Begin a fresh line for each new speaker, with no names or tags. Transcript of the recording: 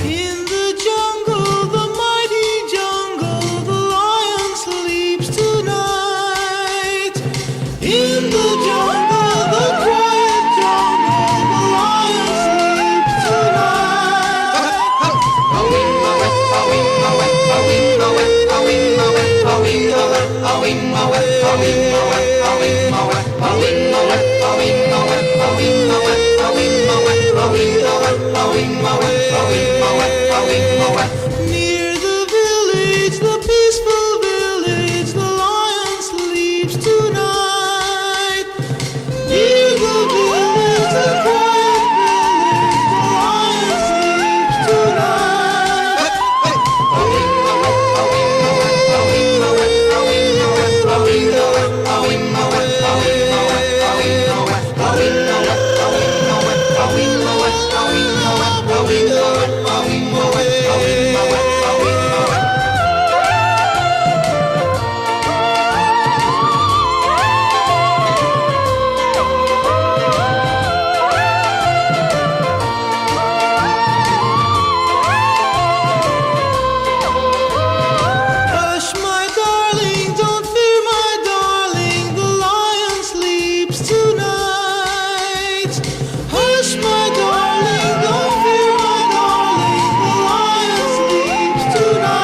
In the jungle, the mighty jungle, the lion sleeps tonight. In the jungle, the quiet jungle, the lion sleeps Near the village, the peaceful village, the lion sleeps tonight. Near the village, the quiet village, the lion sleeps tonight. Hush, my darling, don't fear, my darling, the lion sleeps tonight. Hush, my darling, don't fear, my darling, the lion sleeps tonight.